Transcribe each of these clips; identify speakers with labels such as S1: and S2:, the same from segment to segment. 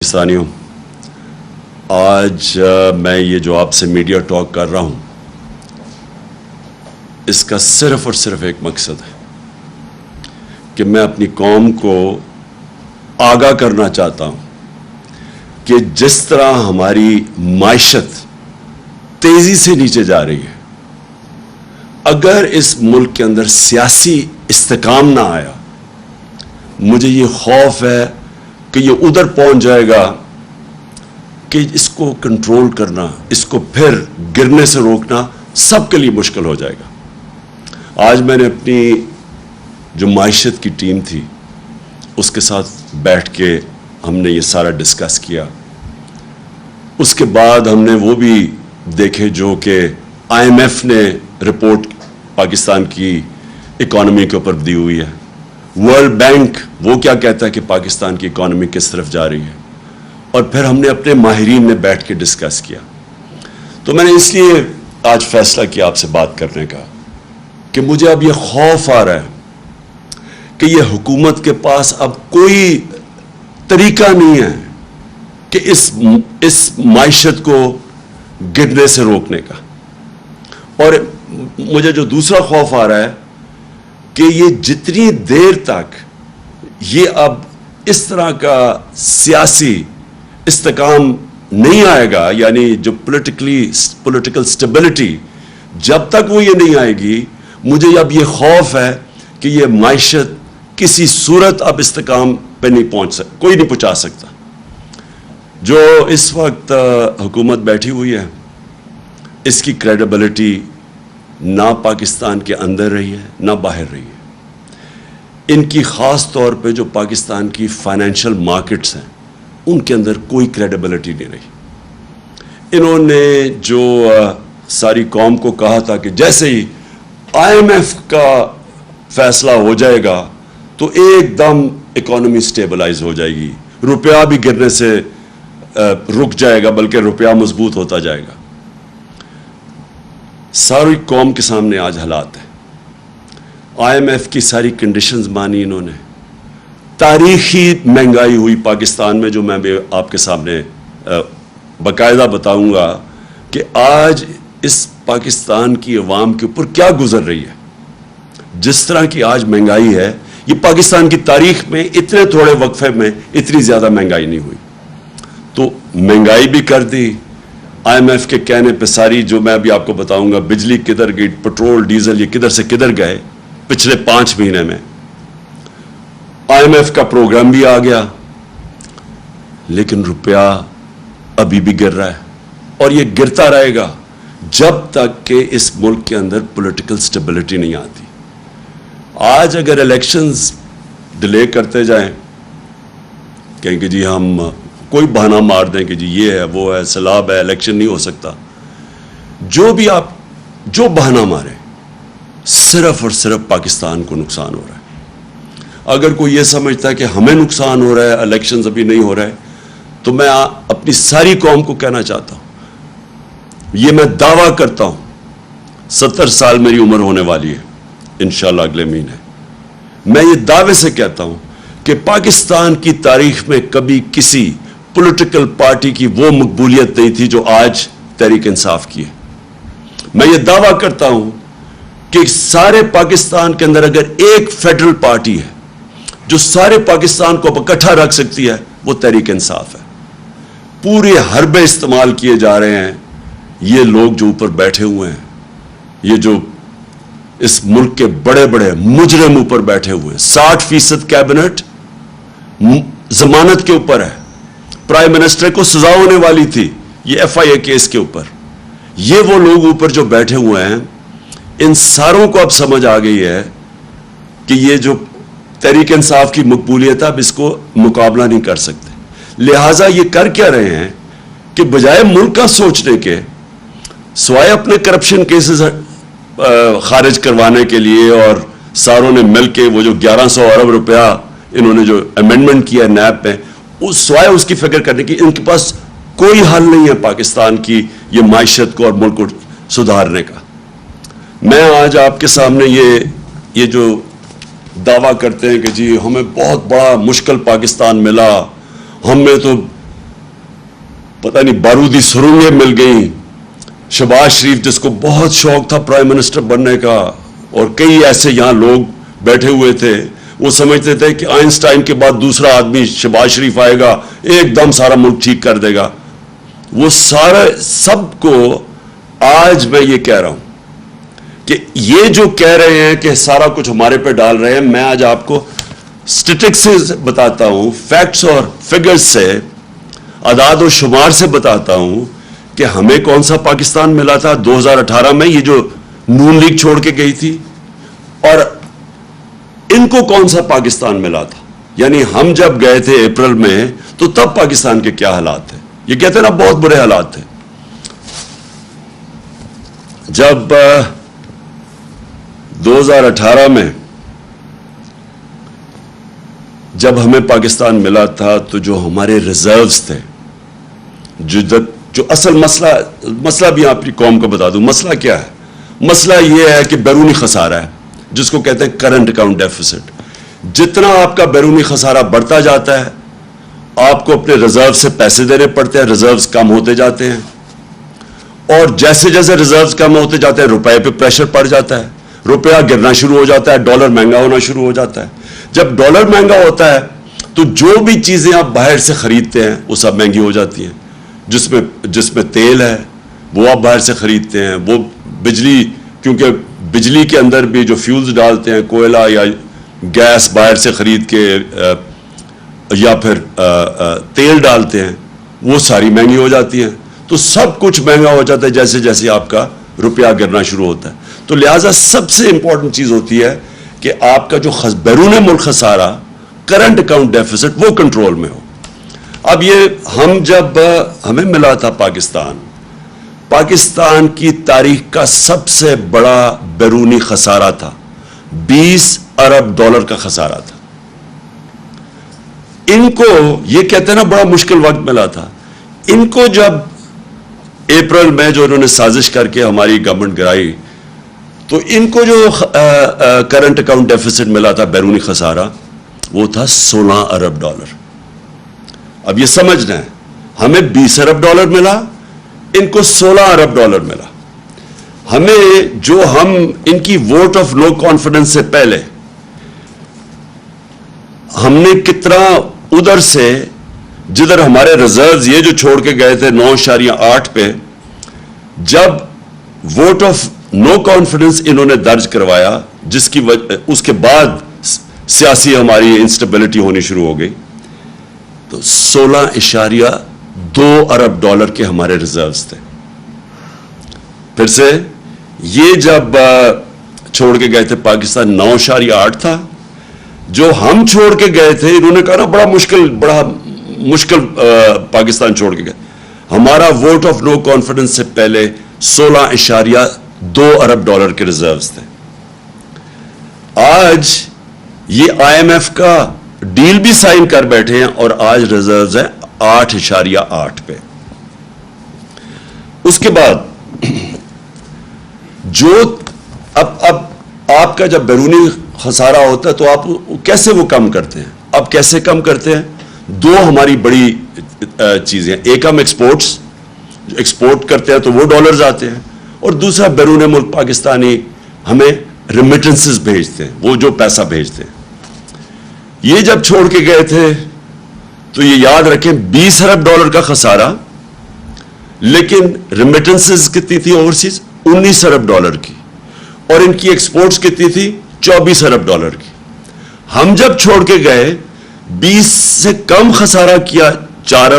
S1: پاکستانیوں، آج میں یہ جو آپ سے میڈیا ٹاک کر رہا ہوں، اس کا صرف اور صرف ایک مقصد ہے کہ میں اپنی قوم کو آگاہ کرنا چاہتا ہوں کہ جس طرح ہماری معیشت تیزی سے نیچے جا رہی ہے، اگر اس ملک کے اندر سیاسی استحکام نہ آیا، مجھے یہ خوف ہے کہ یہ ادھر پہنچ جائے گا کہ اس کو کنٹرول کرنا، اس کو پھر گرنے سے روکنا سب کے لیے مشکل ہو جائے گا۔ آج میں نے اپنی جو معیشت کی ٹیم تھی اس کے ساتھ بیٹھ کے ہم نے یہ سارا ڈسکس کیا۔ اس کے بعد ہم نے وہ بھی دیکھے جو کہ IMF نے رپورٹ پاکستان کی اکانومی کے اوپر دی ہوئی ہے، ورلڈ بینک وہ کیا کہتا ہے کہ پاکستان کی اکانومی کس طرف جا رہی ہے، اور پھر ہم نے اپنے ماہرین میں بیٹھ کے ڈسکس کیا۔ تو میں نے اس لیے آج فیصلہ کیا آپ سے بات کرنے کا کہ مجھے اب یہ خوف آ رہا ہے کہ یہ حکومت کے پاس اب کوئی طریقہ نہیں ہے کہ اس معیشت کو گرنے سے روکنے کا۔ اور مجھے جو دوسرا خوف آ رہا ہے کہ یہ جتنی دیر تک یہ اب اس طرح کا سیاسی استحکام نہیں آئے گا، یعنی جو پولیٹیکل سٹیبلٹی، جب تک وہ یہ نہیں آئے گی، مجھے اب یہ خوف ہے کہ یہ معیشت کسی صورت اب استحکام پہ نہیں کوئی نہیں پہنچا سکتا۔ جو اس وقت حکومت بیٹھی ہوئی ہے، اس کی کریڈیبلٹی نہ پاکستان کے اندر رہی ہے نہ باہر رہی ہے۔ ان کی خاص طور پہ جو پاکستان کی فائنینشل مارکیٹس ہیں ان کے اندر کوئی کریڈیبلٹی نہیں رہی۔ انہوں نے جو ساری قوم کو کہا تھا کہ جیسے ہی IMF کا فیصلہ ہو جائے گا تو ایک دم اکانومی سٹیبلائز ہو جائے گی، روپیہ بھی گرنے سے رک جائے گا بلکہ روپیہ مضبوط ہوتا جائے گا۔ ساری قوم کے سامنے آج حالات ہیں۔ IMF کی ساری کنڈیشنز مانی انہوں نے، تاریخی مہنگائی ہوئی پاکستان میں، جو میں بھی آپ کے سامنے باقاعدہ بتاؤں گا کہ آج اس پاکستان کی عوام کے اوپر کیا گزر رہی ہے۔ جس طرح کی آج مہنگائی ہے، یہ پاکستان کی تاریخ میں اتنے تھوڑے وقفے میں اتنی زیادہ مہنگائی نہیں ہوئی۔ تو مہنگائی بھی کر دی IMF کے کہنے پہ ساری، جو میں ابھی آپ کو بتاؤں گا، بجلی کدھر گئی، پٹرول ڈیزل یہ کدھر سے کدھر گئے پچھلے 5 مہینے میں۔ IMF کا پروگرام بھی آ گیا، لیکن روپیہ ابھی بھی گر رہا ہے اور یہ گرتا رہے گا جب تک کہ اس ملک کے اندر پولیٹیکل سٹیبلٹی نہیں آتی۔ آج اگر الیکشنز ڈیلے کرتے جائیں، کہیں کہ جی ہم کوئی بہانہ مار دیں کہ جی یہ ہے وہ ہے سیلاب ہے الیکشن نہیں ہو سکتا، جو بھی آپ جو بہانہ مارے، صرف اور صرف پاکستان کو نقصان ہو رہا ہے۔ اگر کوئی یہ سمجھتا ہے کہ ہمیں نقصان ہو رہا ہے، الیکشنز ابھی نہیں ہو رہا ہے، تو میں اپنی ساری قوم کو کہنا چاہتا ہوں، یہ میں دعویٰ کرتا ہوں، 70 سال میری عمر ہونے والی ہے انشاءاللہ اگلے مہینے، میں یہ دعوے سے کہتا ہوں کہ پاکستان کی تاریخ میں کبھی کسی پولیٹیکل پارٹی کی وہ مقبولیت نہیں تھی جو آج تحریک انصاف کی ہے۔ میں یہ دعویٰ کرتا ہوں کہ سارے پاکستان کے اندر اگر ایک فیڈرل پارٹی ہے جو سارے پاکستان کو اکٹھا رکھ سکتی ہے، وہ تحریک انصاف ہے۔ پورے حربے استعمال کیے جا رہے ہیں، یہ لوگ جو اوپر بیٹھے ہوئے ہیں، یہ جو اس ملک کے بڑے بڑے مجرم اوپر بیٹھے ہوئے ہیں، 60% کیبنٹ ضمانت کے اوپر ہے، پرائم منسٹر کو سزا ہونے والی تھی یہ FIA کیس کے اوپر، یہ وہ لوگ اوپر جو بیٹھے ہوئے ہیں، ان ساروں کو اب سمجھ آ گئی ہے کہ یہ جو تحریک انصاف کی مقبولیت ہے اب اس کو مقابلہ نہیں کر سکتے، لہٰذا یہ کر کیا رہے ہیں کہ بجائے ملک کا سوچنے کے، سوائے اپنے کرپشن کیسز خارج کروانے کے لیے، اور ساروں نے مل کے وہ جو 1100 ارب روپیہ انہوں نے جو امینڈمنٹ کیا نیب پہ، سوائے اس کی فکر کرنے کی، ان کے پاس کوئی حل نہیں ہے پاکستان کی یہ معیشت کو اور ملک کو سدھارنے کا۔ میں آج آپ کے سامنے یہ جو دعویٰ کرتے ہیں کہ جی ہمیں بہت بڑا مشکل پاکستان ملا، ہم میں تو پتہ نہیں بارودی سرنگیں مل گئیں. شہباز شریف جس کو بہت شوق تھا پرائم منسٹر بننے کا, اور کئی ایسے یہاں لوگ بیٹھے ہوئے تھے, وہ سمجھتے تھے کہ آئنسٹائن کے بعد دوسرا آدمی شہباز شریف آئے گا, ایک دم سارا ملک ٹھیک کر دے گا. وہ سارا سب کو آج میں یہ کہہ رہا ہوں کہ یہ جو کہہ رہے ہیں کہ سارا کچھ ہمارے پہ ڈال رہے ہیں, میں آج آپ کو اسٹیٹکس سے بتاتا ہوں, فیکٹس اور فگرز سے, اعداد و شمار سے بتاتا ہوں کہ ہمیں کون سا پاکستان ملا تھا 2018 میں, یہ جو نون لیگ چھوڑ کے گئی تھی, اور ان کو کون سا پاکستان ملا تھا. یعنی ہم جب گئے تھے اپریل میں تو تب پاکستان کے کیا حالات تھے. یہ کہتے ہیں نا بہت برے حالات تھے. جب 2018 میں جب ہمیں پاکستان ملا تھا تو جو ہمارے ریزروز تھے, جو اصل مسئلہ بھی آپ کی قوم کو بتا دوں, مسئلہ کیا ہے؟ مسئلہ یہ ہے کہ بیرونی خسارہ ہے, جس کو کہتے ہیں کرنٹ اکاؤنٹ ڈیفیسٹ. جتنا آپ کا بیرونی خسارہ بڑھتا جاتا ہے, آپ کو اپنے ریزرو سے پیسے دینے پڑتے ہیں, ریزروز کم ہوتے جاتے ہیں, اور جیسے جیسے ریزروز کم ہوتے جاتے ہیں روپے پہ پریشر پڑ جاتا ہے, روپیہ گرنا شروع ہو جاتا ہے, ڈالر مہنگا ہونا شروع ہو جاتا ہے. جب ڈالر مہنگا ہوتا ہے تو جو بھی چیزیں آپ باہر سے خریدتے ہیں وہ سب مہنگی ہو جاتی ہیں. جس میں تیل ہے وہ آپ باہر سے خریدتے ہیں, وہ بجلی, کیونکہ بجلی کے اندر بھی جو فیولز ڈالتے ہیں, کوئلہ یا گیس باہر سے خرید کے یا پھر تیل ڈالتے ہیں, وہ ساری مہنگی ہو جاتی ہیں. تو سب کچھ مہنگا ہو جاتا ہے جیسے جیسے آپ کا روپیہ گرنا شروع ہوتا ہے. تو لہٰذا سب سے امپورٹنٹ چیز ہوتی ہے کہ آپ کا جو بیرون ملک خسارہ, کرنٹ اکاؤنٹ ڈیفیسٹ, وہ کنٹرول میں ہو. اب یہ جب ہمیں ملا تھا پاکستان کی تاریخ کا سب سے بڑا بیرونی خسارہ تھا, 20 ارب ڈالر کا خسارہ تھا. ان کو یہ کہتے ہیں نا بڑا مشکل وقت ملا تھا. ان کو جب اپریل میں جو انہوں نے سازش کر کے ہماری گورنمنٹ گرائی, تو ان کو جو کرنٹ اکاؤنٹ ڈیفیسٹ ملا تھا, بیرونی خسارہ, وہ تھا 16 ارب ڈالر. اب یہ سمجھنا ہے, ہمیں 20 ارب ڈالر ملا, ان کو 16 ارب ڈالر ملا. ہمیں جو ہم ان کی ووٹ آف نو کانفیڈنس سے پہلے ہم نے کتنا ادھر سے, جدھر ہمارے ریزروز یہ جو چھوڑ کے گئے تھے 9.8 پہ, جب ووٹ آف نو کانفیڈنس انہوں نے درج کروایا, جس کی اس کے بعد سیاسی ہماری انسٹیبلٹی ہونی شروع ہو گئی, تو 16.2 ارب ڈالر کے ہمارے ریزروز تھے. پھر سے یہ جب چھوڑ کے گئے تھے پاکستان 9.8 تھا. جو ہم چھوڑ کے گئے تھے, انہوں نے کہا نا بڑا مشکل پاکستان چھوڑ کے گئے. ہمارا ووٹ آف نو کانفیڈنس سے پہلے 16.2 ارب ڈالر کے ریزروز تھے. آج یہ آئی ایم ایف کا ڈیل بھی سائن کر بیٹھے ہیں, اور آج ریزروز ہیں 8.8 پہ. اس کے بعد جو اب آپ کا جب بیرونی خسارہ ہوتا ہے تو آپ کیسے وہ کم کرتے ہیں؟ اب کیسے کم کرتے ہیں؟ دو ہماری بڑی چیزیں, ایک ہم ایکسپورٹ کرتے ہیں تو وہ ڈالرز آتے ہیں, اور دوسرا بیرون ملک پاکستانی ہمیں ریمیٹنسز بھیجتے ہیں, وہ جو پیسہ بھیجتے ہیں. یہ جب چھوڑ کے گئے تھے تو یہ یاد رکھیں 20 ارب ڈالر کا خسارہ, لیکن ریمیٹنسز کتنی تھی اوورسیز؟ 19 ارب ڈالر کی, اور ان کی ایکسپورٹس کتنی تھی؟ 24 ارب ڈالر کی. ہم جب چھوڑ کے گئے 20 سے کم خسارہ کیا, 4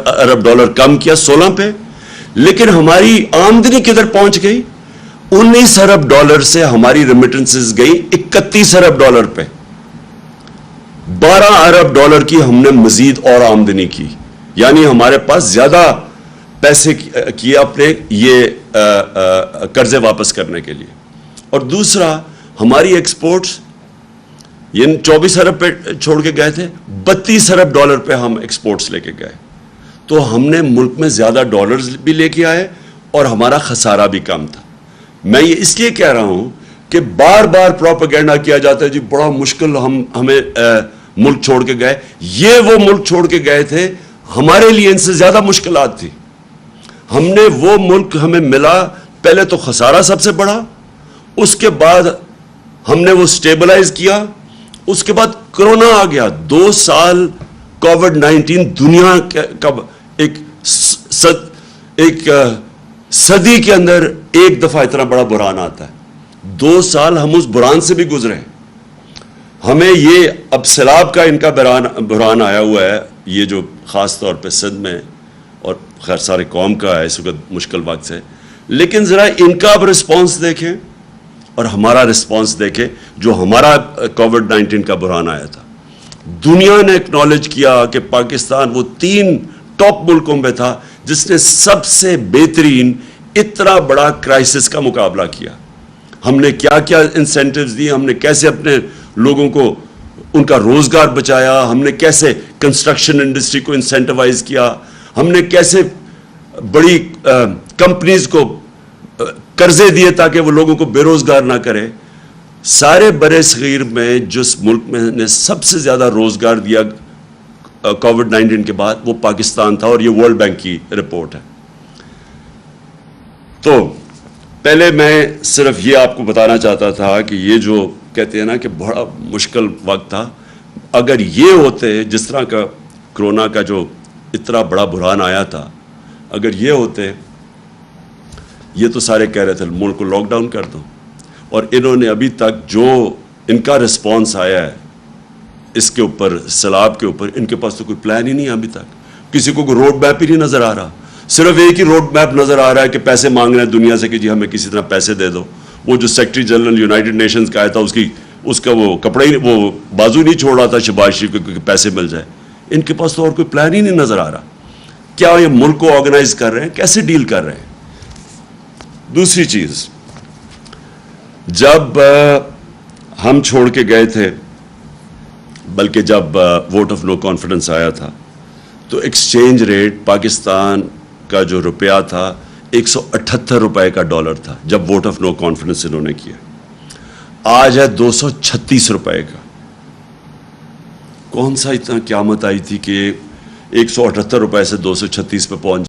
S1: ارب ڈالر کم کیا 16 پہ, لیکن ہماری آمدنی کدھر پہنچ گئی؟ 19 ارب ڈالر سے ہماری ریمیٹنسز گئی 31 ارب ڈالر پہ. 12 ارب ڈالر کی ہم نے مزید اور آمدنی کی, یعنی ہمارے پاس زیادہ پیسے کیے اپنے یہ قرضے واپس کرنے کے لیے. اور دوسرا ہماری ایکسپورٹس یہ 24 ارب پہ چھوڑ کے گئے تھے, 32 ارب ڈالر پہ ہم ایکسپورٹس لے کے گئے. تو ہم نے ملک میں زیادہ ڈالرز بھی لے کے آئے اور ہمارا خسارہ بھی کم تھا. میں یہ اس لیے کہہ رہا ہوں کہ بار بار پروپیگنڈا کیا جاتا ہے جی بڑا مشکل ہمیں ملک چھوڑ کے گئے. یہ وہ ملک چھوڑ کے گئے تھے, ہمارے لیے ان سے زیادہ مشکلات تھی. ہم نے وہ ملک ہمیں ملا، پہلے تو خسارہ سب سے بڑا، اس کے بعد ہم نے وہ سٹیبلائز کیا، اس کے بعد کرونا آ گیا. 2 سال کووڈ-19 دنیا کا ایک صدی کے اندر ایک دفعہ اتنا بڑا بحران آتا ہے. 2 سال ہم اس بحران سے بھی گزرے ہیں. ہمیں یہ اب سیلاب کا ان کا بحران آیا ہوا ہے، یہ جو خاص طور پہ سندھ میں اور خیر سارے قوم کا ہے اس وقت مشکل وقت سے، لیکن ذرا ان کا اب رسپانس دیکھیں اور ہمارا رسپانس دیکھیں. جو ہمارا کووڈ-19 کا بحران آیا تھا، دنیا نے اکنالج کیا کہ پاکستان وہ 3 ٹاپ ملکوں میں تھا جس نے سب سے بہترین اتنا بڑا کرائسس کا مقابلہ کیا. ہم نے کیا کیا انسینٹیوز دیے، ہم نے کیسے اپنے لوگوں کو ان کا روزگار بچایا، ہم نے کیسے کنسٹرکشن انڈسٹری کو انسینٹیوائز کیا، ہم نے کیسے بڑی کمپنیز کو قرضے دیے تاکہ وہ لوگوں کو بے روزگار نہ کرے. سارے برِ صغیر میں جس ملک میں نے سب سے زیادہ روزگار دیا کووڈ-19 کے بعد وہ پاکستان تھا، اور یہ ورلڈ بینک کی رپورٹ ہے. تو پہلے میں صرف یہ آپ کو بتانا چاہتا تھا کہ یہ جو کہتے ہیں نا کہ بڑا مشکل وقت تھا، اگر یہ ہوتے جس طرح کا کرونا کا جو اتنا بڑا بحران آیا تھا، اگر یہ ہوتے، یہ تو سارے کہہ رہے تھے ملک کو لاک ڈاؤن کر دو، اور انہوں نے ابھی تک جو ان کا رسپانس آیا ہے اس کے اوپر، سیلاب کے اوپر، ان کے پاس تو کوئی پلان ہی نہیں ہے ابھی تک. کسی کو کوئی روڈ میپ ہی نہیں نظر آ رہا. صرف ایک ہی روڈ میپ نظر آ رہا ہے کہ پیسے مانگ رہے ہیں دنیا سے کہ جی ہمیں کسی طرح پیسے دے دو. وہ جو سیکرٹری جنرل یونائٹڈ نیشنز کا آیا تھا اس کا وہ کپڑا ہی، وہ بازو نہیں چھوڑ رہا تھا شہباز شریف کو کہ پیسے مل جائے. ان کے پاس تو اور کوئی پلان ہی نہیں نظر آ رہا. کیا یہ ملک کو آرگنائز کر رہے ہیں؟ کیسے ڈیل کر رہے ہیں؟ دوسری چیز، جب ہم چھوڑ کے گئے تھے، بلکہ جب ووٹ آف نو کانفیڈنس آیا تھا، تو ایکسچینج ریٹ پاکستان کا جو روپیہ تھا 178 روپے کا ڈالر تھا جب ووٹ آف نو کانفیڈنس انہوں نے کیا. آج ہے 236 روپے کا. کون سا اتنا قیامت آئی تھی کہ 178 روپے سے 236 پہ پہنچ